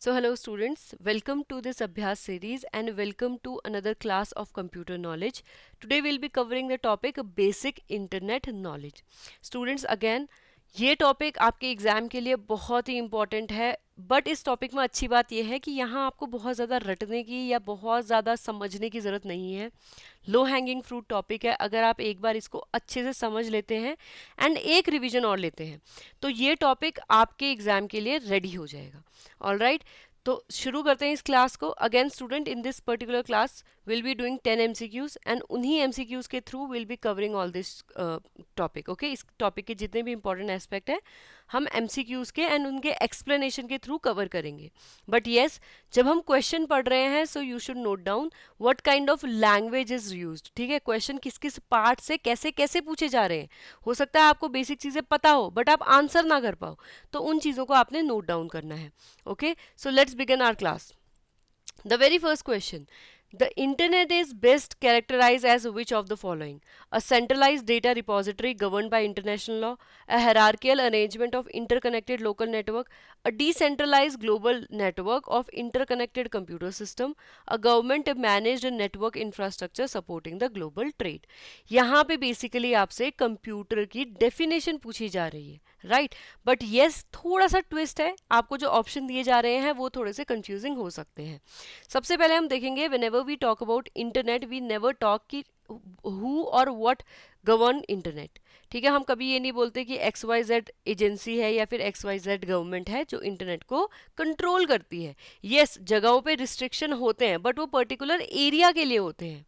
So hello students, welcome to this Abhyas series and welcome to another class of computer knowledge. Today we'll be covering the topic basic internet knowledge. Students again ये topic आपके exam के लिए बहुत ही important है, but इस topic में अच्छी बात यह है कि यहाँ आपको बहुत ज़्यादा रटने की या बहुत ज़्यादा समझने की ज़रूरत नहीं है. लो हैंगिंग फ्रूट टॉपिक है. अगर आप एक बार इसको अच्छे से समझ लेते हैं एंड एक रिवीजन और लेते हैं तो ये टॉपिक आपके एग्ज़ाम के लिए रेडी हो जाएगा. ऑल राइट, तो शुरू करते हैं इस क्लास को. Again student, in this particular class will be doing 10 MCQs and उन्हीं MCQs के through will be covering all this topic. Okay, इस टॉपिक के जितने भी इंपॉर्टेंट एस्पेक्ट है हम MCQs के एंड उनके एक्सप्लेनेशन के थ्रू कवर करेंगे. बट येस, जब हम क्वेश्चन पढ़ रहे हैं so you should note down what kind of language is used. ठीक है, क्वेश्चन किस किस पार्ट से कैसे कैसे पूछे जा रहे हैं. हो सकता है आपको बेसिक चीज़ें पता हो बट आप आंसर ना कर पाओ, तो उन चीज़ों को आपने नोट डाउन करना है. Okay, so let's begin our class. The very first question. The internet is best characterized as which of the following? A centralized data repository governed by international law, a hierarchical arrangement of interconnected local network, a decentralized global network of interconnected computer system, a government managed network infrastructure supporting the global trade. यहाँ पे basically आपसे computer की definition पूछी जा रही है, right. But yes, थोड़ा सा ट्विस्ट है. आपको जो ऑप्शन दिए जा रहे हैं वो थोड़े से कंफ्यूजिंग हो सकते हैं. सबसे पहले हम देखेंगे whenever we talk about internet we never talk कि हु और व्हाट गवर्न इंटरनेट. ठीक है, हम कभी ये नहीं बोलते कि XYZ एजेंसी है या फिर XYZ गवर्नमेंट है जो इंटरनेट को कंट्रोल करती है. यस, जगहों पे रिस्ट्रिक्शन होते हैं बट वो पर्टिकुलर एरिया के लिए होते हैं.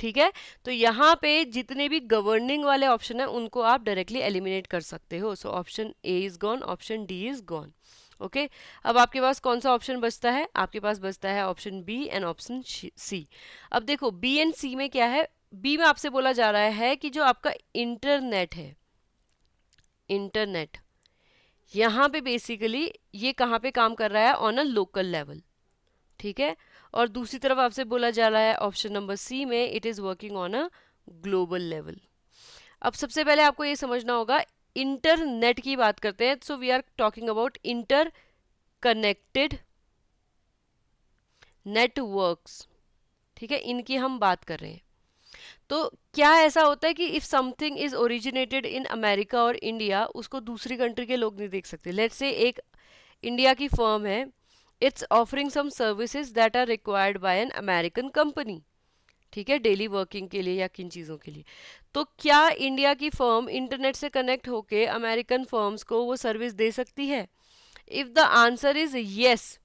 ठीक है, तो यहाँ पे जितने भी गवर्निंग वाले ऑप्शन हैं उनको आप डायरेक्टली एलिमिनेट कर सकते हो. So option A is gone, option D is gone. Okay, अब आपके पास कौन सा ऑप्शन बचता है? आपके पास बचता है option B and option C. अब देखो बी एंड सी में क्या है. बी में आपसे बोला जा रहा है कि जो आपका इंटरनेट है, इंटरनेट यहाँ पे बेसिकली ये कहाँ पे काम कर रहा है? On a local level. ठीक है, और दूसरी तरफ आपसे बोला जा रहा है ऑप्शन नंबर सी में it is working on a global level. अब सबसे पहले आपको ये समझना होगा, इंटरनेट की बात करते हैं. So we are talking about interconnected networks. ठीक है, इनकी हम बात कर रहे हैं. तो क्या ऐसा होता है कि if something is originated in America और इंडिया, उसको दूसरी कंट्री के लोग नहीं देख सकते. लेट्स से एक इंडिया की फर्म है, it's offering some services that are required by an American company. ठीक है, डेली वर्किंग के लिए या किन चीज़ों के लिए. तो क्या इंडिया की फर्म इंटरनेट से कनेक्ट होके अमेरिकन फर्म्स को वो सर्विस दे सकती है? If the answer is yes,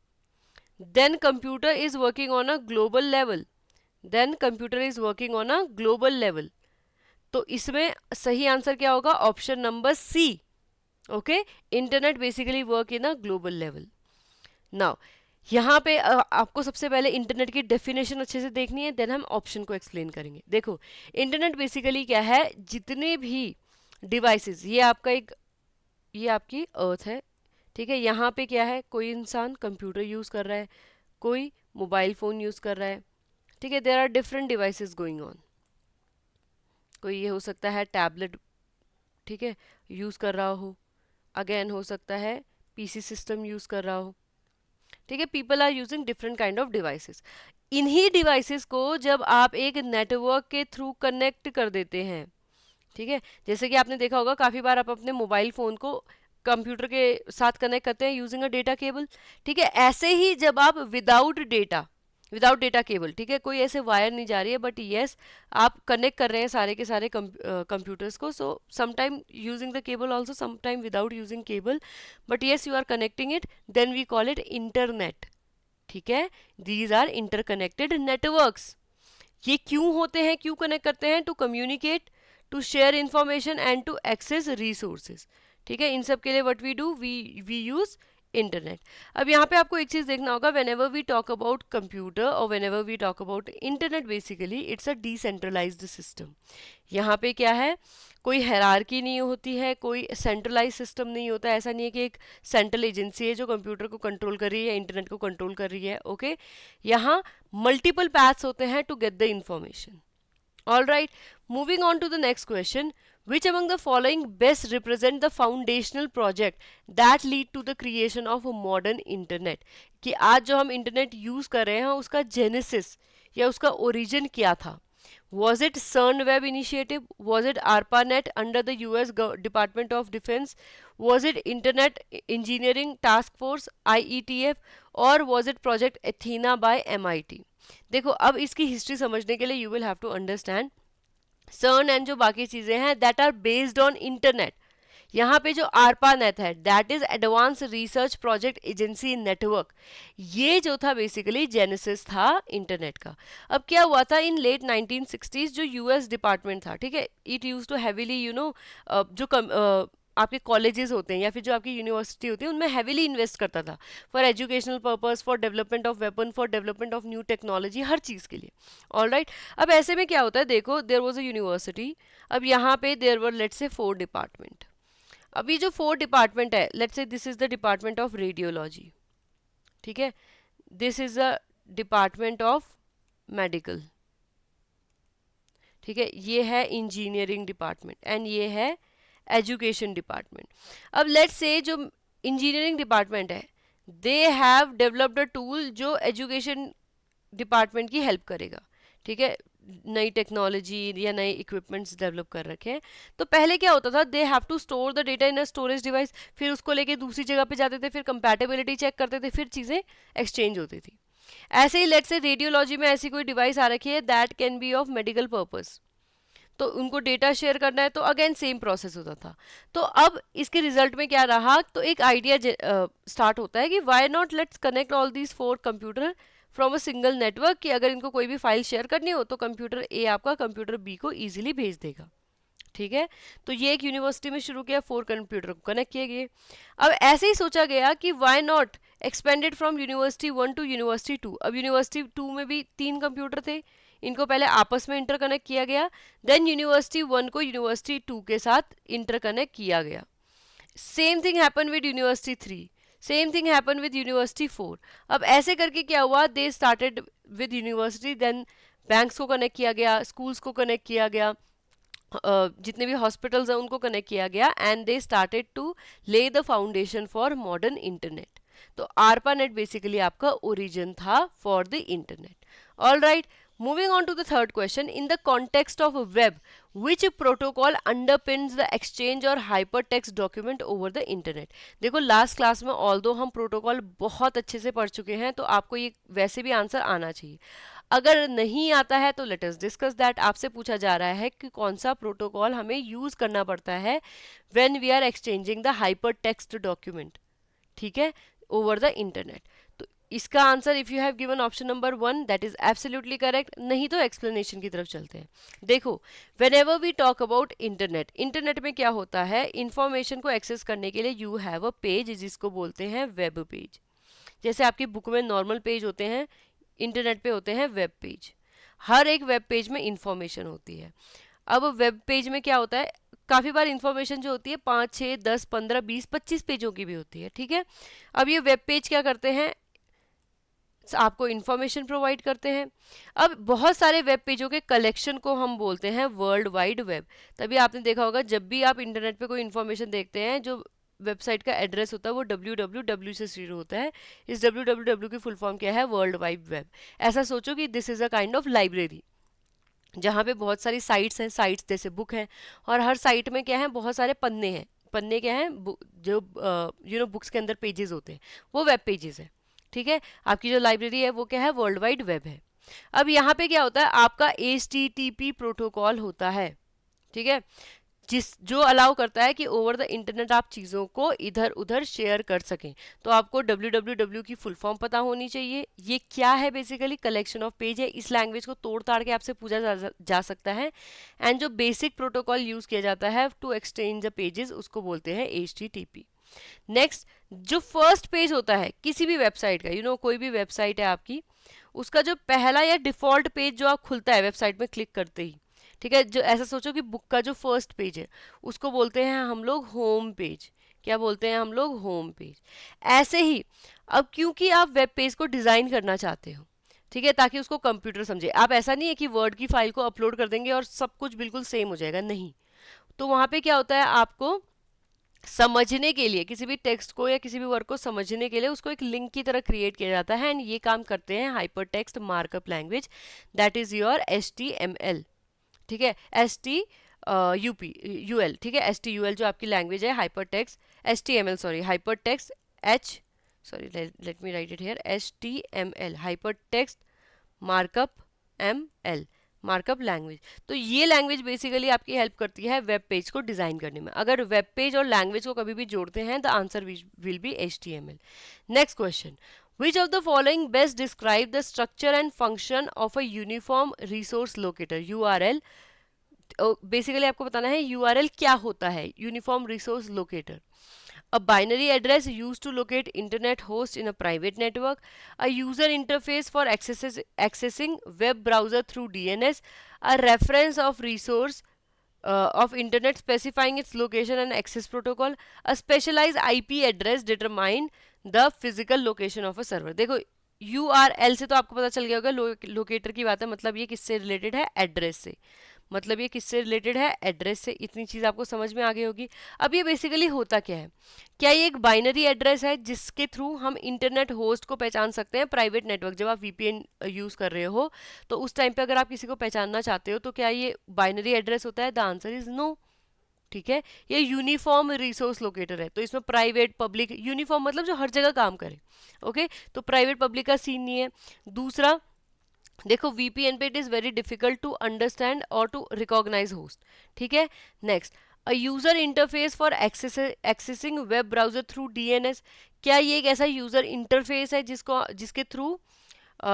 then computer is working on a global level. Then computer is working on a global level. तो इसमें सही आंसर क्या होगा? Option number C. Okay, internet basically work in a global level. Now यहाँ पे आपको सबसे पहले इंटरनेट की डेफिनेशन अच्छे से देखनी है, देन हम ऑप्शन को एक्सप्लेन करेंगे. देखो, इंटरनेट बेसिकली क्या है? जितने भी डिवाइसेस, ये आपकी अर्थ है. ठीक है, यहाँ पे क्या है? कोई इंसान कंप्यूटर यूज़ कर रहा है, कोई मोबाइल फ़ोन यूज़ कर रहा है. ठीक है, there are different devices going on. कोई ये हो सकता है टैबलेट, ठीक है, यूज़ कर रहा हो. अगेन हो सकता है PC सिस्टम यूज़ कर रहा हो. ठीक है, people are using different kind of devices. इन्हीं डिवाइसेस को जब आप एक नेटवर्क के थ्रू कनेक्ट कर देते हैं, ठीक है, जैसे कि आपने देखा होगा काफ़ी बार आप अपने मोबाइल फ़ोन को कंप्यूटर के साथ कनेक्ट करते हैं यूजिंग अ डेटा केबल. ठीक है, ऐसे ही जब आप विदाउट डेटा केबल, ठीक है, कोई ऐसे वायर नहीं जा रही है बट येस आप कनेक्ट कर रहे हैं सारे के सारे कंप्यूटर्स को. So sometime using the cable also, sometime without using cable, but yes you are connecting it, then we call it internet. ठीक है, दीज आर इंटरकनेक्टेड नेटवर्क्स. ये क्यों होते हैं, क्यों कनेक्ट करते हैं? To communicate, to share information and to access resources. ठीक है, इन सब के लिए what we do, we use internet. अब यहाँ पे आपको एक चीज़ देखना होगा, whenever we talk about computer और whenever we talk about internet, basically it's a decentralised system. यहाँ पे क्या है? कोई हायरार्की नहीं होती है, कोई सेंट्रलाइज सिस्टम नहीं होता. ऐसा नहीं है कि एक सेंट्रल एजेंसी है जो कंप्यूटर को कंट्रोल कर रही है, इंटरनेट को कंट्रोल कर रही है. ओके, यहाँ मल्टीपल पैथ्स होते हैं to get the information. All right, moving on to the next question. Which among the following best represent the foundational project that lead to the creation of a modern internet? कि आज जो हम internet use कर रहे हैं उसका genesis या उसका ओरिजिन क्या था? Was it CERN Web Initiative? Was it ARPANET under the US Department of Defense? Was it Internet Engineering Task Force IETF? और was it Project Athena by MIT? देखो अब इसकी हिस्ट्री समझने के लिए you will have to understand CERN and जो बाकी चीजें हैं that are based on internet. यहाँ पे जो ARPANET है that is advance research project agency network. ये जो था बेसिकली जेनेसिस था इंटरनेट का. अब क्या हुआ था इन लेट 1960s जो यूएस डिपार्टमेंट था, ठीक है, इट यूज टू हैवीली आपके कॉलेजेस होते हैं या फिर जो आपकी यूनिवर्सिटी होती है उनमें हैवीली इन्वेस्ट करता था for educational purpose, for development of weapon, for development of new technology, हर चीज़ के लिए. All right. अब ऐसे में क्या होता है, देखो देयर वाज अ यूनिवर्सिटी. अब यहाँ पे there were let's say 4 department. अभी जो 4 डिपार्टमेंट है, let's say this is the department of radiology, ठीक है, this is the department of medical, ठीक है, ये है इंजीनियरिंग डिपार्टमेंट एंड ये है एजुकेशन डिपार्टमेंट. अब लेट्स से जो इंजीनियरिंग डिपार्टमेंट है they have developed a tool जो एजुकेशन डिपार्टमेंट की हेल्प करेगा, ठीक है, नई टेक्नोलॉजी या नए इक्विपमेंट्स डेवलप कर रखे हैं. तो पहले क्या होता था, they have to store the data in a storage device, फिर उसको लेके दूसरी जगह पे जाते थे, फिर कंपैटिबिलिटी चेक करते थे, फिर चीज़ें एक्सचेंज होती थी. ऐसे ही लेट्स से रेडियोलॉजी में ऐसी कोई डिवाइस आ रखी है that can be of medical purpose, तो उनको डेटा शेयर करना है तो अगेन सेम प्रोसेस होता था. तो अब इसके रिजल्ट में क्या रहा, तो एक आइडिया स्टार्ट होता है कि why not let's connect all these 4 computer from a single network, कि अगर इनको कोई भी फाइल शेयर करनी हो तो कंप्यूटर ए आपका कंप्यूटर बी को ईजिली भेज देगा, ठीक है. तो ये एक यूनिवर्सिटी में शुरू किया, 4 कंप्यूटर को कनेक्ट किए गए. अब ऐसे ही सोचा गया कि why not expanded from university 1 to university 2. अब यूनिवर्सिटी 2 में भी 3 कंप्यूटर थे, इनको पहले आपस में इंटरकनेक्ट किया गया, देन यूनिवर्सिटी 1 को यूनिवर्सिटी 2 के साथ इंटरकनेक्ट किया गया. Same thing happen with university 3, same thing happen with university 4. अब ऐसे करके क्या हुआ, they started with university, then banks को कनेक्ट किया गया, स्कूल्स को कनेक्ट किया गया, जितने भी हॉस्पिटल्स हैं उनको कनेक्ट किया गया, एंड दे स्टार्टेड टू ले the foundation for modern internet. तो ARPANET बेसिकली आपका ओरिजिन था for the internet. All right. Moving on to the third question, in the context of a web, which protocol underpins the exchange or hypertext document over the internet? देखो last class में although हम protocol बहुत अच्छे से पढ़ चुके हैं, तो आपको ये वैसे भी आंसर आना चाहिए. अगर नहीं आता है तो लेट अस डिस्कस दैट. आपसे पूछा जा रहा है कि कौन सा प्रोटोकॉल हमें यूज करना पड़ता है when we are exchanging the hypertext document, ठीक है, ओवर द इंटरनेट. तो इसका answer if you have given option number 1 that is absolutely correct. नहीं तो एक्सप्लेनेशन की तरफ चलते हैं. देखो whenever we talk about internet, internet में क्या होता है, इंफॉर्मेशन को एक्सेस करने के लिए यू हैव अ पेज जिसको बोलते हैं वेब पेज. जैसे आपकी बुक में नॉर्मल पेज होते हैं, इंटरनेट पे होते हैं वेब पेज. हर एक वेब पेज में इंफॉर्मेशन होती है. अब वेब पेज में क्या होता है, काफ़ी बार इंफॉर्मेशन जो होती है 5, 6, 10, 15, 20, 25 पेजों की भी होती है, ठीक है. अब ये वेब पेज क्या करते हैं, आपको इंफॉर्मेशन प्रोवाइड करते हैं. अब बहुत सारे वेब पेजों के कलेक्शन को हम बोलते हैं वर्ल्ड वाइड वेब. तभी आपने देखा होगा जब भी आप इंटरनेट पे कोई इंफॉर्मेशन देखते हैं, जो वेबसाइट का एड्रेस होता है वो www से शुरू होता है. इस www की फुल फॉर्म क्या है, वर्ल्ड वाइड वेब. ऐसा सोचो कि this is a kind of library जहाँ पे बहुत सारी साइट्स हैं, साइट्स जैसे बुक हैं, और हर साइट में क्या है, बहुत सारे पन्ने हैं. पन्ने क्या हैं, जो बुक्स के अंदर पेजेस होते हैं, वो वेब पेजेस हैं, ठीक है. आपकी जो लाइब्रेरी है वो क्या है, वर्ल्ड वाइड वेब है. अब यहाँ पे क्या होता है, आपका HTTP प्रोटोकॉल होता है, ठीक है, जो अलाउ करता है कि ओवर द इंटरनेट आप चीज़ों को इधर उधर शेयर कर सकें. तो आपको www की फुल फॉर्म पता होनी चाहिए. ये क्या है, बेसिकली कलेक्शन ऑफ पेज है. इस लैंग्वेज को तोड़ ताड़ के आपसे पूछा जा सकता है. एंड जो बेसिक प्रोटोकॉल यूज़ किया जाता है टू एक्सचेंज द पेजेस उसको बोलते हैं HTTP. नेक्स्ट, जो फर्स्ट पेज होता है किसी भी वेबसाइट का, कोई भी वेबसाइट है आपकी, उसका जो पहला या डिफॉल्ट पेज जो आप खुलता है वेबसाइट में क्लिक करते ही, ठीक है, जो ऐसा सोचो कि बुक का जो फर्स्ट पेज है उसको बोलते हैं हम लोग होम पेज. क्या बोलते हैं हम लोग, होम पेज. ऐसे ही अब क्योंकि आप वेब पेज को डिज़ाइन करना चाहते हो, ठीक है, ताकि उसको कंप्यूटर समझे. आप ऐसा नहीं है कि वर्ड की फाइल को अपलोड कर देंगे और सब कुछ बिल्कुल सेम हो जाएगा, नहीं. तो वहाँ पे क्या होता है, आपको समझने के लिए किसी भी टेक्स्ट को या किसी भी वर्ड को समझने के लिए उसको एक लिंक की तरह क्रिएट किया जाता है, एंड ये काम करते हैं hyper text markup language, that is your HTML। ठीक है, HTUL, ठीक है, HTUL जो आपकी लैंग्वेज है, hyper text HTML, sorry hyper text H, sorry let me right it here, HTML hyper text markup ML, markup language. तो ये language basically आपकी हेल्प करती है वेब पेज को डिजाइन करने में। अगर वेब पेज और लैंग्वेज को कभी भी जोड़ते हैं, the answer will be HTML। Next question, which of the following best describe the structure and function of a uniform resource locator, URL। Basically आपको बताना है URL क्या होता है, uniform resource locator. A binary address used to locate internet host in a private network, a user interface for accessing web browser through DNS, a reference of resource of internet specifying its location and access protocol, a specialized IP address determine the physical location of a server। देखो URL से तो आपको पता चल गया होगा locator की बात है, मतलब ये किससे रिलेटेड है, एड्रेस से, मतलब ये किससे रिलेटेड है, एड्रेस से। इतनी चीज़ आपको समझ में आ गई होगी। अब ये बेसिकली होता क्या है, क्या ये एक बाइनरी एड्रेस है जिसके थ्रू हम इंटरनेट होस्ट को पहचान सकते हैं, प्राइवेट नेटवर्क। जब आप VPN यूज़ कर रहे हो तो उस टाइम पे अगर आप किसी को पहचानना चाहते हो तो क्या ये बाइनरी एड्रेस होता है, द आंसर इज नो। ठीक है, ये यूनिफॉर्म रिसोर्स लोकेटर है, तो इसमें प्राइवेट पब्लिक, यूनिफॉर्म मतलब जो हर जगह काम करे। ओके, तो प्राइवेट पब्लिक का सीन नहीं है। दूसरा देखो VPN पे it is very difficult to understand और टू रिकॉग्नाइज होस्ट। ठीक है, next, a user interface for accessing web browser through DNS। क्या ये एक ऐसा यूजर इंटरफेस है जिसके थ्रू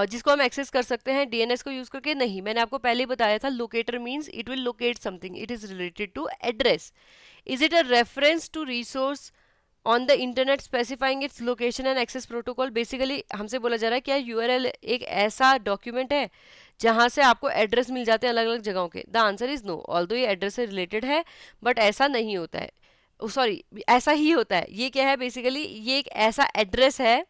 जिसको हम एक्सेस कर सकते हैं DNS को यूज करके? नहीं, मैंने आपको पहले ही बताया था, locator means it will locate something, it is related to address. Is it a reference to resource on the internet specifying its location and access protocol. Basically हमसे बोला जा रहा है क्या URL एक ऐसा डॉक्यूमेंट है जहां से आपको एड्रेस मिल जाते हैं अलग अलग जगहों के? The answer is no. Although ये एड्रेस से रिलेटेड है बट ऐसा नहीं होता है, सॉरी ऐसा ही होता है। ये क्या है, बेसिकली ये एक ऐसा एड्रेस है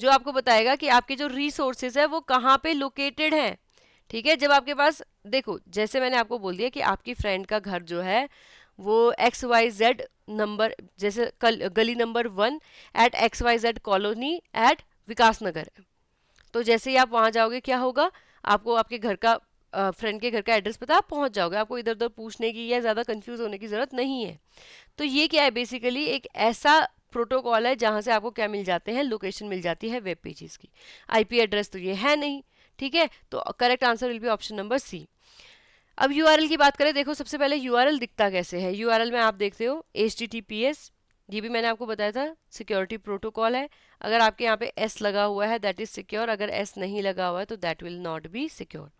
जो आपको बताएगा कि आपके जो रिसोर्सेज है वो कहाँ पे लोकेटेड हैं। ठीक है, जब आपके पास, देखो जैसे मैंने आपको बोल दिया कि आपकी फ्रेंड का घर जो है वो XYZ नंबर, जैसे गली number 1 at XYZ colony at Vikas Nagar है, तो जैसे ही आप वहाँ जाओगे क्या होगा, आपको आपके घर का फ्रेंड के घर का एड्रेस पता, आप पहुँच जाओगे, आपको इधर उधर पूछने की या ज़्यादा कंफ्यूज होने की ज़रूरत नहीं है। तो ये क्या है, बेसिकली एक ऐसा प्रोटोकॉल है जहाँ से आपको क्या मिल जाते हैं, लोकेशन मिल जाती है वेब पेजेस की। IP एड्रेस तो ये है नहीं। ठीक है, तो correct answer will be option number C। अब URL की बात करें, देखो सबसे पहले URL दिखता कैसे है। URL में आप देखते हो HTTPS, ये भी मैंने आपको बताया था, सिक्योरिटी प्रोटोकॉल है। अगर आपके यहाँ पे S लगा हुआ है दैट इज सिक्योर, अगर S नहीं लगा हुआ है तो that will not be secure.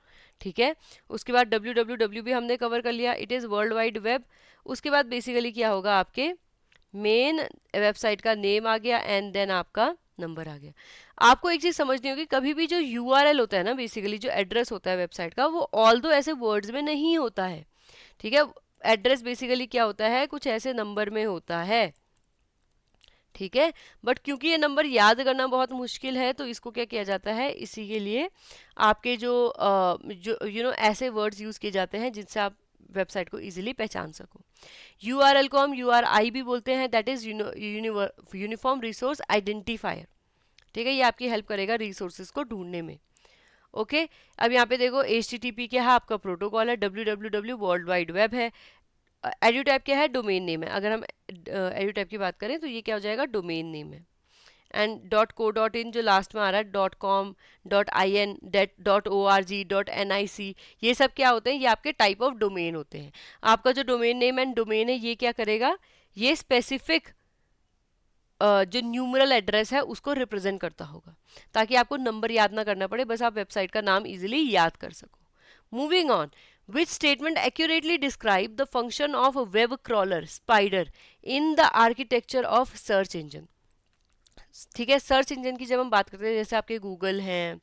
ठीक है, उसके बाद www भी हमने कवर कर लिया, it is world wide web. उसके बाद बेसिकली क्या होगा, आपके मेन वेबसाइट का नेम आ गया एंड देन आपका नंबर आ गया। आपको एक चीज़ समझनी होगी, कभी भी जो URL होता है ना, बेसिकली जो एड्रेस होता है वेबसाइट का, वो ऑल दो ऐसे वर्ड्स में नहीं होता है। ठीक है, एड्रेस बेसिकली क्या होता है, कुछ ऐसे नंबर में होता है। ठीक है, बट क्योंकि ये नंबर याद करना बहुत मुश्किल है तो इसको क्या किया जाता है, इसी के लिए आपके जो ऐसे वर्ड्स यूज़ किए जाते हैं जिनसे आप वेबसाइट को इजीली पहचान सको। URL को हम URI भी बोलते हैं, that is uniform resource identifier. ठीक है, ये आपकी हेल्प करेगा रिसोर्सेज को ढूंढने में। ओके, अब यहाँ पे देखो HTTP क्या है, आपका प्रोटोकॉल है। www वर्ल्ड वाइड वेब है। एड्यूटैप क्या है, डोमेन नेम है। अगर हम एड्यूटैप की बात करें तो ये क्या हो जाएगा, डोमेन नेम है। एंड .co.in जो लास्ट में आ रहा है, .com, .in, .org, .nic, ये सब क्या होते हैं, ये आपके टाइप ऑफ डोमेन होते हैं। आपका जो डोमेन नेम एंड डोमेन है ये क्या करेगा, ये स्पेसिफिक जो न्यूमरल एड्रेस है उसको रिप्रेजेंट करता होगा, ताकि आपको नंबर याद ना करना पड़े, बस आप वेबसाइट का नाम इजीली याद कर सको। Moving on, which statement accurately describe the function of a web crawler spider in the architecture of search engine। ठीक है, सर्च इंजन की जब हम बात करते हैं, जैसे आपके गूगल हैं,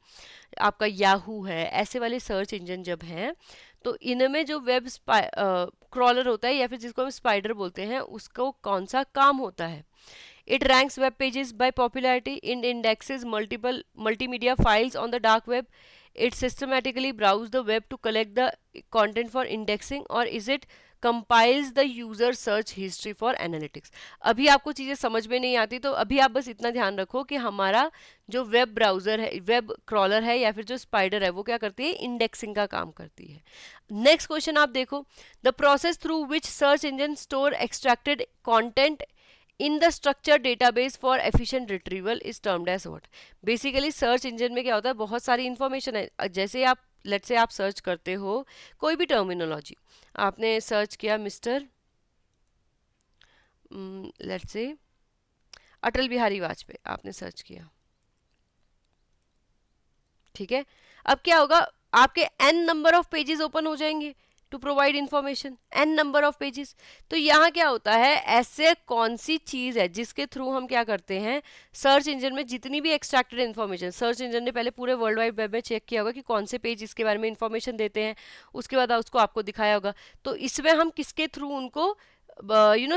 आपका याहू है, ऐसे वाले सर्च इंजन जब हैं तो इनमें जो वेब क्रॉलर होता है या फिर जिसको हम स्पाइडर बोलते हैं, उसको कौन सा काम होता है। It ranks web pages by popularity, it indexes multiple multimedia files on the dark web, it systematically browses the web to collect the content for indexing, or is it compiles the user search history for analytics. अभी आपको चीजें समझ में नहीं आती तो अभी आप बस इतना ध्यान रखो कि हमारा जो वेब ब्राउजर है, वेब क्रॉलर है या फिर जो स्पाइडर है, वो क्या करती है, इंडेक्सिंग का काम करती है। नेक्स्ट क्वेश्चन आप देखो, the process through which search engine store extracted content in the structure database for efficient retrieval is termed as what. Basically search engine में क्या होता है, बहुत सारी इंफॉर्मेशन है। जैसे आप लेट्स से आप सर्च करते हो कोई भी टर्मिनोलॉजी, आपने सर्च किया mister let's say Atal Bihari Vajpayee, आपने सर्च किया, ठीक है। अब क्या होगा, आपके n number of pages open हो जाएंगे to provide information, n number of pages. तो यहाँ क्या होता है, ऐसे कौन सी चीज है जिसके थ्रू हम क्या करते हैं, सर्च इंजन में जितनी भी एक्सट्रैक्टेड इन्फॉर्मेशन, सर्च इंजन ने पहले पूरे वर्ल्ड वाइड वेब में चेक किया होगा कि कौन से पेज इसके बारे में इंफॉर्मेशन देते हैं, उसके बाद उसको आपको दिखाया होगा। तो इसमें हम किसके थ्रू उनको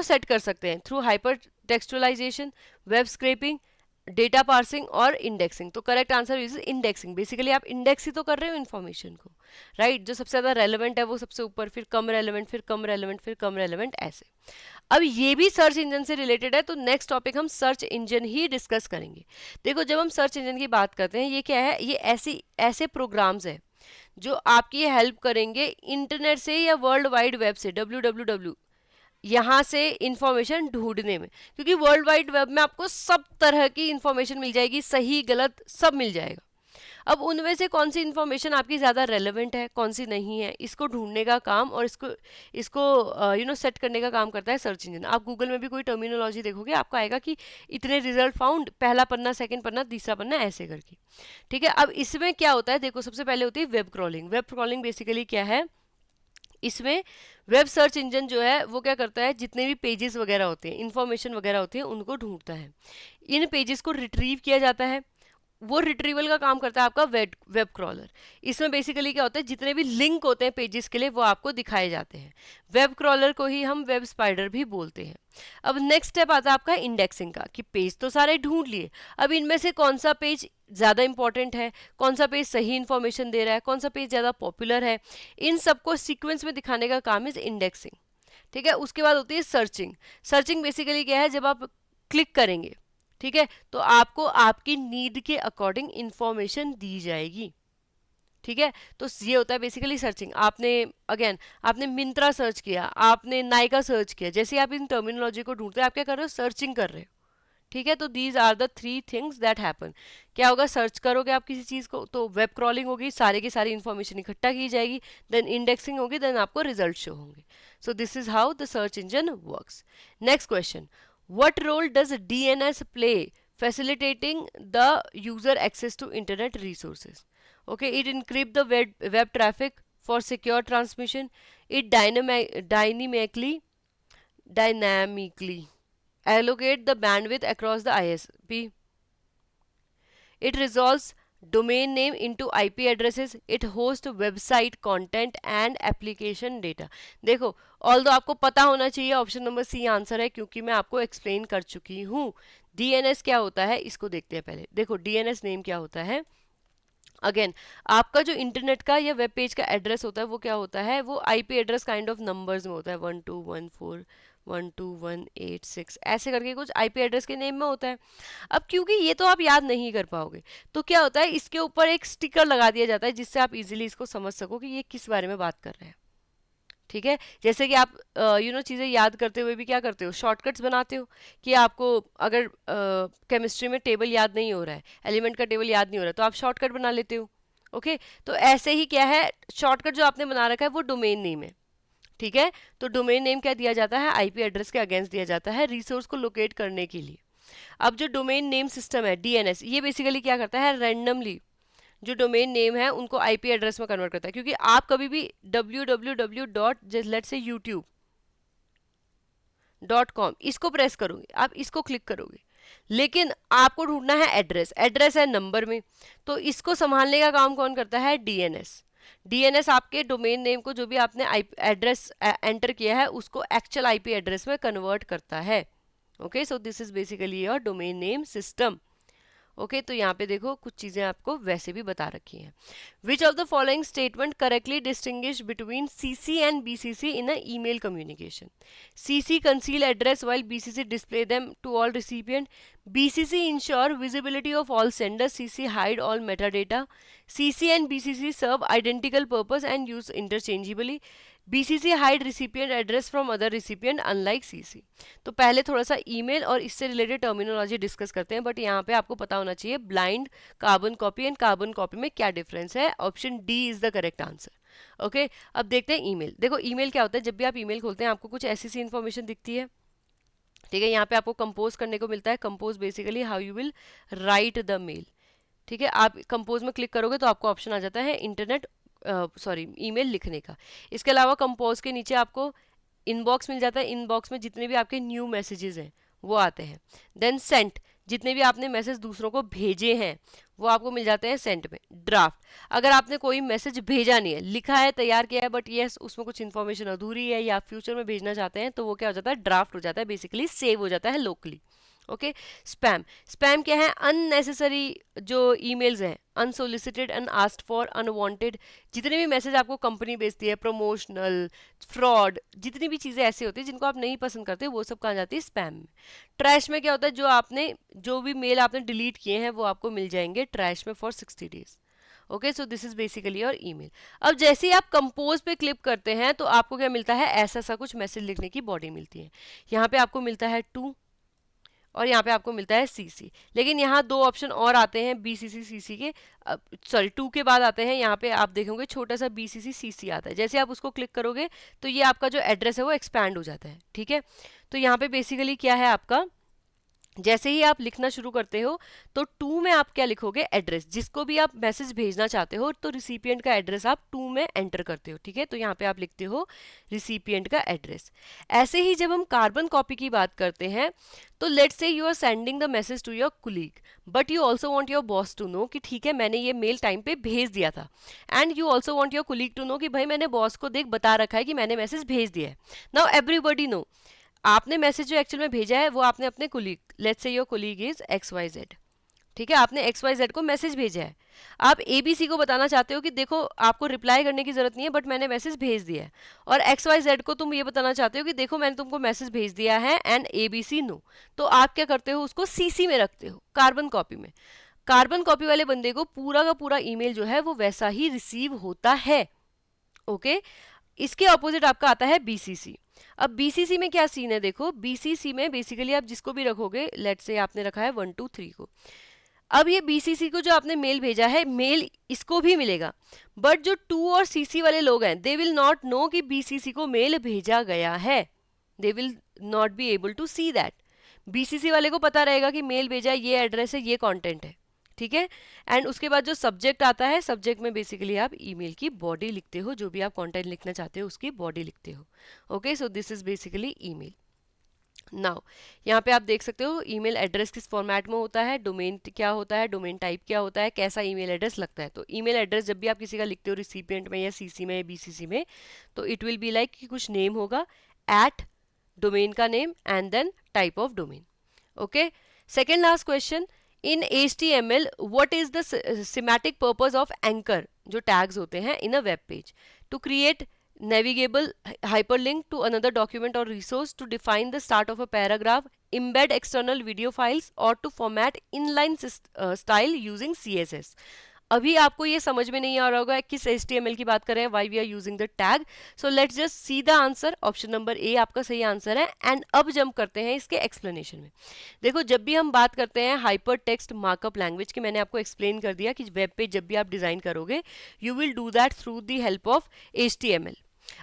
सेट कर सकते हैं, through hyper textualisation, web scraping, data parsing और इंडेक्सिंग। तो correct answer is indexing. Basically आप इंडेक्स ही तो कर रहे हो इन्फॉर्मेशन को, राइट। जो सबसे ज्यादा रेलेवेंट है वो सबसे ऊपर, फिर कम रेलेवेंट, फिर कम रेलेवेंट, फिर कम रेलेवेंट, ऐसे। अब ये भी सर्च इंजन से रिलेटेड है, तो नेक्स्ट टॉपिक हम सर्च इंजन ही डिस्कस करेंगे। देखो जब हम सर्च इंजन की बात करते हैं, ये क्या है, ये ऐसे प्रोग्राम्स है जो आपकी हेल्प करेंगे इंटरनेट से या वर्ल्ड वाइड वेब से, www यहाँ से इंफॉर्मेशन ढूंढने में, क्योंकि वर्ल्ड वाइड वेब में आपको सब तरह की इंफॉर्मेशन मिल जाएगी, सही गलत सब मिल जाएगा। अब उनमें से कौन सी इंफॉर्मेशन आपकी ज़्यादा रेलेवेंट है, कौन सी नहीं है, इसको ढूंढने का काम और इसको सेट करने का काम करता है सर्च इंजन। आप गूगल में भी कोई टर्मिनोलॉजी देखोगे, आपको आएगा कि इतने रिजल्ट फाउंड, पहला पन्ना, सेकंड पन्ना, तीसरा पन्ना, ऐसे करके, ठीक है। अब इसमें क्या होता है, देखो सबसे पहले होती है web crawling. Web crawling basically क्या है, इसमें वेब सर्च इंजन जो है वो क्या करता है, जितने भी पेजेस वगैरह होते हैं, इंफॉर्मेशन वगैरह होती है, उनको ढूंढता है। इन पेजेस को रिट्रीव किया जाता है, वो रिट्रीवल का काम करता है आपका वेब क्रॉलर। इसमें बेसिकली क्या होता है, जितने भी लिंक होते हैं पेजेस के लिए वो आपको दिखाए जाते हैं। वेब क्रॉलर को ही हम वेब स्पाइडर भी बोलते हैं। अब नेक्स्ट स्टेप आता है आपका इंडेक्सिंग का, कि पेज तो सारे ढूंढ लिए, अब इनमें से कौन सा पेज ज़्यादा इंपॉर्टेंट है, कौन सा पेज सही इंफॉर्मेशन दे रहा है, कौन सा पेज ज़्यादा पॉपुलर है, इन सबको सीक्वेंस में दिखाने का काम इज इंडेक्सिंग, ठीक है। उसके बाद होती है सर्चिंग। सर्चिंग बेसिकली क्या है, जब आप क्लिक करेंगे, ठीक है, तो आपको आपकी नीड के अकॉर्डिंग इंफॉर्मेशन दी जाएगी, ठीक है। तो ये होता है बेसिकली सर्चिंग। आपने मिंत्रा सर्च किया, आपने नायका सर्च किया, जैसे आप इन टर्मिनोलॉजी को ढूंढते हैं, आप क्या कर रहे हो, सर्चिंग कर रहे हो, ठीक है। तो these are the 3 things that happen. क्या होगा, सर्च करोगे आप किसी चीज़ को तो वेब क्रॉलिंग होगी, सारे की सारी इंफॉर्मेशन इकट्ठा की जाएगी, देन इंडेक्सिंग होगी, देन आपको रिजल्ट शो होंगे। So this is how the search engine works. Next question, what role does DNS play facilitating the user access to internet resources? Okay, it encrypt the web traffic for secure transmission. It dynamically allocate the bandwidth across the ISP. It resolves domain name into IP addresses. It hosts website content and application data. देखो, although आपको पता होना चाहिए, option number C answer है, क्योंकि मैं आपको explain कर चुकी हूँ। DNS क्या होता है, इसको देखते हैं पहले। देखो DNS नेम क्या होता है, अगेन आपका जो इंटरनेट का या वेब पेज का एड्रेस होता है वो क्या होता है, वो IP address kind of numbers में होता है, 1214 12186 ऐसे करके कुछ IP एड्रेस के नेम में होता है। अब क्योंकि ये तो आप याद नहीं कर पाओगे, तो क्या होता है, इसके ऊपर एक स्टिकर लगा दिया जाता है जिससे आप इजीली इसको समझ सको कि ये किस बारे में बात कर रहे हैं, ठीक है। जैसे कि आप चीज़ें याद करते हुए भी क्या करते हो, शॉर्टकट्स बनाते हो, कि आपको अगर केमिस्ट्री में टेबल याद नहीं हो रहा है, एलिमेंट का टेबल याद नहीं हो रहा है, तो आप शॉर्टकट बना लेते हो, ओके। तो ऐसे ही क्या है, शॉर्टकट जो आपने बना रखा है वो डोमेन नेम है, ठीक है। तो डोमेन नेम क्या दिया जाता है, IP एड्रेस के अगेंस्ट दिया जाता है रिसोर्स को लोकेट करने के लिए। अब जो डोमेन नेम सिस्टम है DNS, ये बेसिकली क्या करता है, रैंडमली जो डोमेन नेम है उनको IP एड्रेस में कन्वर्ट करता है। क्योंकि आप कभी भी www.youtube.com इसको प्रेस करोगे, आप इसको क्लिक करोगे, लेकिन आपको ढूंढना है एड्रेस, एड्रेस है नंबर में, तो इसको संभालने का काम कौन करता है, DNS आपके डोमेन नेम को, जो भी आपने एड्रेस एंटर किया है, उसको एक्चुअल IP एड्रेस में कन्वर्ट करता है, okay. So this is basically your domain name system, okay तो यहाँ पे देखो कुछ चीजें आपको वैसे भी बता रखी हैं. Which of the following statement correctly distinguish between CC and BCC in a email communication. CC conceal address while BCC display them to all recipient. BCC ensure visibility of all senders. CC hide all metadata. CC and BCC serve identical purpose and use interchangeably. BCC hide recipient address from other recipient unlike CC. तो पहले थोड़ा सा email और इससे related terminology discuss करते हैं, but यहाँ पे आपको पता होना चाहिए blind carbon copy and carbon copy में क्या डिफरेंस है. Option D is the correct answer. Okay अब देखते हैं ईमेल. देखो ईमेल क्या होता है, जब भी आप ईमेल खोलते हैं आपको कुछ ऐसी सी इन्फॉर्मेशन दिखती है. ठीक है, यहाँ पे आपको कंपोज करने को मिलता है. Compose basically how you will write the mail. ठीक है, आप कंपोज में क्लिक करोगे तो आपको ऑप्शन आ जाता है इंटरनेट ईमेल लिखने का. इसके अलावा कंपोज के नीचे आपको इनबॉक्स मिल जाता है. इनबॉक्स में जितने भी आपके न्यू मैसेजेस हैं वो आते हैं. देन सेंट, जितने भी आपने मैसेज दूसरों को भेजे हैं वो आपको मिल जाते हैं सेंट में. ड्राफ्ट, अगर आपने कोई मैसेज भेजा नहीं है, लिखा है, तैयार किया है, बट यस उसमें कुछ इन्फॉर्मेशन अधूरी है या फ्यूचर में भेजना चाहते हैं, तो वो क्या हो जाता है, ड्राफ्ट हो जाता है, बेसिकली सेव हो जाता है लोकली. ओके स्पैम, स्पैम क्या है, अननेसेसरी जो ईमेल्स हैं, अनसोलिसिटेड, अनआस्क्ड फॉर, अनवांटेड, जितने भी मैसेज आपको कंपनी भेजती है, प्रमोशनल, फ्रॉड, जितनी भी चीज़ें ऐसी होती है जिनको आप नहीं पसंद करते वो सब कहाँ जाती है, स्पैम में. ट्रैश में क्या होता है, जो भी मेल आपने डिलीट किए हैं वो आपको मिल जाएंगे ट्रैश में for 60 days. Okay so this is basically your email. अब जैसे ही आप कंपोज पे क्लिक करते हैं तो आपको क्या मिलता है, ऐसा सा कुछ मैसेज लिखने की बॉडी मिलती है. यहाँ पे आपको मिलता है टू और यहाँ पे आपको मिलता है सीसी. लेकिन यहाँ दो ऑप्शन और आते हैं बीसीसी सीसी के, सॉरी टू के बाद आते हैं. यहाँ पे आप देखोगे छोटा सा बीसीसी सीसी आता है. जैसे आप उसको क्लिक करोगे तो ये आपका जो एड्रेस है वो एक्सपैंड हो जाता है. ठीक है, तो यहाँ पे बेसिकली क्या है आपका, जैसे ही आप लिखना शुरू करते हो तो टू में आप क्या लिखोगे, एड्रेस, जिसको भी आप मैसेज भेजना चाहते हो तो रिसिपिएंट का एड्रेस आप टू में एंटर करते हो. ठीक है, तो यहाँ पे आप लिखते हो रिसिपिएंट का एड्रेस. ऐसे ही जब हम कार्बन कॉपी की बात करते हैं तो let's say you are sending the message to your colleague but you also want your boss to know कि ठीक है मैंने ये मेल टाइम पे भेज दिया था, and you also want your colleague to know कि भाई मैंने बॉस को देख बता रखा है कि मैंने मैसेज भेज दिया है. नाउ एवरीबॉडी नो, आपने मैसेज जो एक्चुअल में भेजा है वो आपने अपने colleague, let's say your colleague is XYZ. ठीक है, आपने XYZ को मैसेज भेजा है. आप ABC को बताना चाहते हो कि देखो आपको रिप्लाई करने की जरूरत नहीं है बट मैंने मैसेज भेज दिया है. और XYZ को तुम ये बताना चाहते हो कि देखो मैंने तुमको मैसेज भेज दिया है एंड ABC नो. तो आप क्या करते हो, उसको CC में रखते हो, कार्बन कॉपी में. कार्बन कॉपी वाले बंदे को पूरा का पूरा ईमेल जो है वो वैसा ही रिसीव होता है. ओके इसके ऑपोजिट आपका आता है BCC. अब BCC में क्या सीन है, देखो BCC में बेसिकली आप जिसको भी रखोगे, लेट्स से आपने रखा है 1 2 3 को, अब ये BCC को जो आपने मेल भेजा है, मेल इसको भी मिलेगा, बट जो 2 और CC वाले लोग हैं दे विल नॉट नो कि BCC को मेल भेजा गया है. They will not be able to see that. BCC वाले को पता रहेगा कि मेल भेजा है, ये एड्रेस है, ये कॉन्टेंट है. ठीक है, एंड उसके बाद जो सब्जेक्ट आता है, सब्जेक्ट में बेसिकली आप ईमेल की बॉडी लिखते हो, जो भी आप कंटेंट लिखना चाहते हो उसकी बॉडी लिखते हो. Okay so this is basically email. Now यहाँ पे आप देख सकते हो ईमेल एड्रेस किस फॉर्मेट में होता है, डोमेन क्या होता है, डोमेन टाइप क्या होता है, कैसा ईमेल एड्रेस लगता है. तो ईमेल एड्रेस जब भी आप किसी का लिखते हो रिसिपिएंट में या सीसी में या बीसीसी में, तो इट विल बी लाइक कि कुछ नेम होगा, एट डोमेन का name and then type of domain. Okay second last question, in HTML what is the semantic purpose of anchor, जो tags होते हैं in a web page, to create navigable hyperlink to another document or resource, to define the start of a paragraph, embed external video files, or to format inline style using CSS. अभी आपको ये समझ में नहीं आ रहा होगा किस HTML की बात कर रहे हैं, why we are using the tag. So let's just see the answer. Option number A आपका सही आंसर है. एंड अब जंप करते हैं इसके एक्सप्लेनेशन में. देखो जब भी हम बात करते हैं हाइपर टेक्स्ट मार्कअप लैंग्वेज की, मैंने आपको एक्सप्लेन कर दिया कि वेब पेज जब भी आप डिजाइन करोगे you will do that through the help of HTML.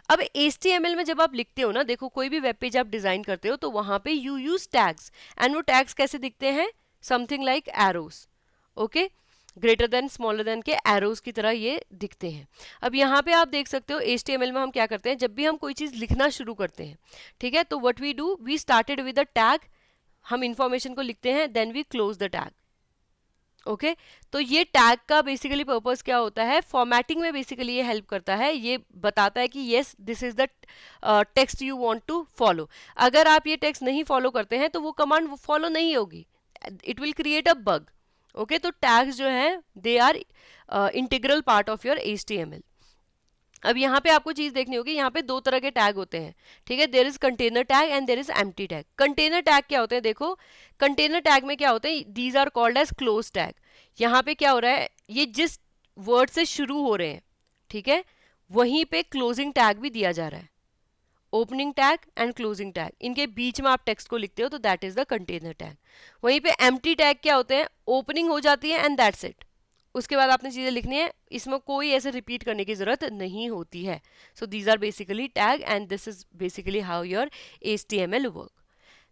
अब HTML में जब आप लिखते हो ना, देखो कोई भी वेब पेज आप डिजाइन करते हो तो वहां पे यू यूज टैग्स, एंड वो टैग्स कैसे दिखते हैं, something like arrows. Okay greater than smaller than के एरोज की तरह ये दिखते हैं. अब यहाँ पे आप देख सकते हो HTML में हम क्या करते हैं, जब भी हम कोई चीज़ लिखना शुरू करते हैं, ठीक है, तो what we do, we started with a tag, हम इंफॉर्मेशन को लिखते हैं, then we close the tag. Okay तो ये टैग का बेसिकली पर्पस क्या होता है, फॉर्मेटिंग में बेसिकली ये हेल्प करता है. ये बताता है कि yes this is the text you want to follow. अगर आप ये टेक्स्ट नहीं फॉलो करते हैं तो वो कमांड फॉलो नहीं होगी, it will create a bug. Okay तो टैग्स जो है they are integral part of your HTML। अब यहाँ पे आपको चीज देखनी होगी, यहाँ पे दो तरह के टैग होते हैं, ठीक है। There is container tag and there is empty tag. Container tag क्या होते हैं, देखो कंटेनर टैग में क्या होते हैं, these are called as close tag. यहाँ पे क्या हो रहा है, ये जिस वर्ड से शुरू हो रहे हैं, ठीक है, वहीं पे क्लोजिंग टैग भी दिया जा रहा है। Opening tag and closing tag, इनके बीच में आप टेक्स्ट को लिखते हो तो that is the container tag. वहीं पे एम्प्टी टैग क्या होते हैं, ओपनिंग हो जाती है एंड दैट्स इट, उसके बाद आपने चीजें लिखनी है, इसमें कोई ऐसे रिपीट करने की जरूरत नहीं होती है। So these are basically tag and this is basically how your HTML work.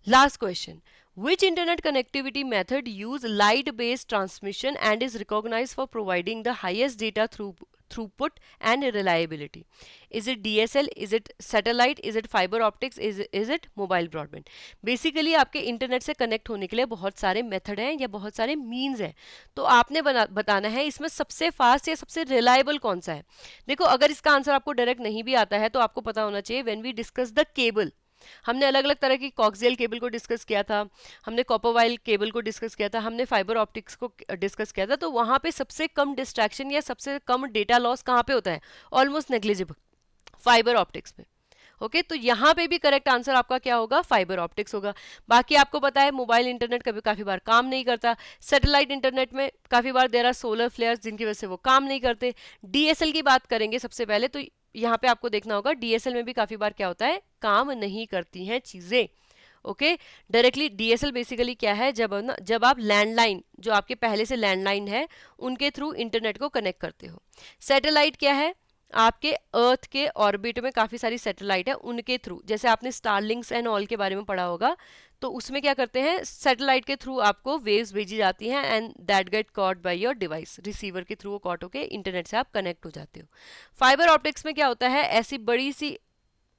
Last question. Which internet connectivity method use light-based transmission and is recognized for providing the highest data throughput and reliability? Is it DSL? Is it satellite? Is it fiber optics? Is it mobile broadband? Basically आपके internet से connect होने के लिए बहुत सारे method हैं या बहुत सारे मीन्स हैं, तो आपने बताना है इसमें सबसे फास्ट या सबसे रिलायबल कौन सा है। देखो अगर इसका आंसर आपको डायरेक्ट नहीं भी आता है तो आपको पता होना चाहिए when we discuss the cable, हमने अलग अलग तरह की कॉक्सियल केबल को डिस्कस किया था, हमने कॉपर वायर केबल को डिस्कस किया था, हमने फाइबर ऑप्टिक्स को डिस्कस किया था, तो वहां पे सबसे कम डिस्ट्रैक्शन या सबसे कम डेटा लॉस कहाँ पे होता है, ऑलमोस्ट नेग्लिजिबल, फाइबर ऑप्टिक्स पे। ओके तो यहाँ पे भी करेक्ट आंसर आपका क्या होगा, फाइबर ऑप्टिक्स होगा। बाकी आपको पता है मोबाइल इंटरनेट कभी काफी बार काम नहीं करता, सैटेलाइट इंटरनेट में काफी बार देर आर सोलर फ्लेयर्स जिनकी वजह से वो काम नहीं करते। DSL की बात करेंगे सबसे पहले, तो यहाँ पे आपको देखना होगा DSL में भी काफी बार क्या होता है, काम नहीं करती हैं चीजें। ओके डायरेक्टली DSL बेसिकली क्या है, जब आप लैंडलाइन, जो आपके पहले से लैंडलाइन है, उनके थ्रू इंटरनेट को कनेक्ट करते हो। सैटेलाइट क्या है, आपके अर्थ के ऑर्बिट में काफी सारी सैटेलाइट है, उनके थ्रू, जैसे आपने स्टारलिंक्स एंड ऑल के बारे में पढ़ा होगा, तो उसमें क्या करते हैं, सैटेलाइट के थ्रू आपको वेव्स भेजी जाती हैं and that get caught by your device, receiver के थ्रू वो कॉट होके इंटरनेट से आप कनेक्ट हो जाते हो। फाइबर ऑप्टिक्स में क्या होता है, ऐसी बड़ी सी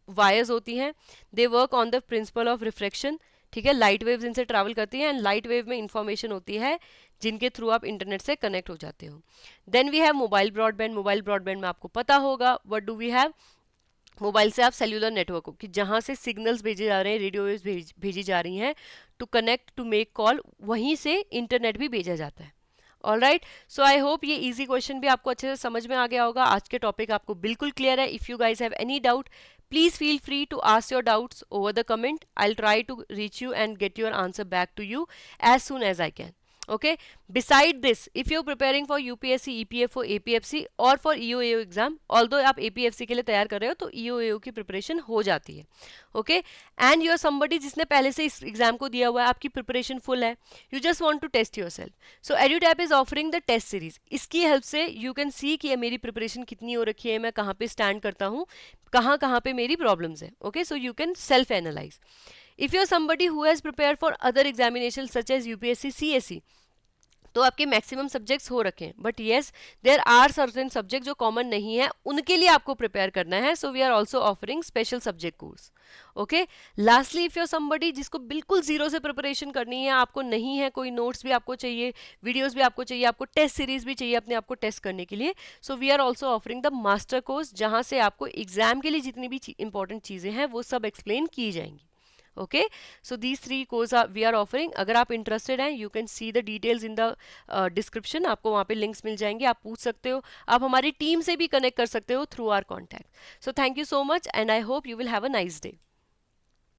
वायर्स होती हैं, they work on the principle of reflection, ठीक है, लाइट वेव्स इनसे ट्रैवल करती हैं एंड लाइट वेव में इंफॉर्मेशन होती है जिनके थ्रू आप इंटरनेट से कनेक्ट हो जाते हो। Then we have mobile broadband. Mobile broadband में आपको पता होगा what do we have, mobile से आप सेल्यूलर नेटवर्क हो कि जहां से सिग्नल्स भेजे जा रहे हैं, रेडियो वेव्स भेजी जा रही हैं to connect, to make call, वहीं से इंटरनेट भी भेजा जाता है। All right, so I hope ये इजी क्वेश्चन भी आपको अच्छे से समझ में आ गया होगा। आज के टॉपिक आपको बिल्कुल क्लियर है। If you guys have any doubt, please feel free to ask your doubts over the comment. I'll try to reach you and get your answer back to you as soon as I can. Okay, beside this, if you're preparing for UPSC, EPFO, APFC or for EOAO exam, although आप APFC के लिए तैयार कर रहे हो तो EOAO की preparation हो जाती है। Okay and you are somebody जिसने पहले से इस एग्जाम को दिया हुआ है, आपकी प्रिपरेशन फुल है, you just want to test yourself, so EduTap is offering the test series. इसकी हेल्प से यू कैन सी कि मेरी प्रिपरेशन कितनी हो रखी है, मैं कहाँ पे स्टैंड करता हूँ, कहाँ कहाँ पे मेरी प्रॉब्लम्स है। Okay so you can self analyse. If you are somebody who has prepared for other examination such as UPSC, CSE, तो आपके मैक्सिमम सब्जेक्ट्स हो रखे हैं, but yes there are certain subject जो कॉमन नहीं है, उनके लिए आपको प्रिपेयर करना है। So we are also offering special subject course. Okay lastly, if you're somebody जिसको बिल्कुल जीरो से प्रिपरेशन करनी है, आपको नहीं है कोई नोट्स भी आपको चाहिए, वीडियोस भी आपको चाहिए, आपको टेस्ट सीरीज भी चाहिए अपने आप को टेस्ट करने के लिए, so we are also offering the master course, जहां से आपको एग्जाम के लिए जितनी भी इंपॉर्टेंट चीजें हैं वो सब एक्सप्लेन की जाएंगी। Okay so these 3 course we are offering. अगर आप इंटरेस्टेड हैं, you can see the details in the description, आपको वहाँ पे लिंक्स मिल जाएंगे, आप पूछ सकते हो, आप हमारी टीम से भी कनेक्ट कर सकते हो through our contact. So thank you so much and I hope you will have a nice day.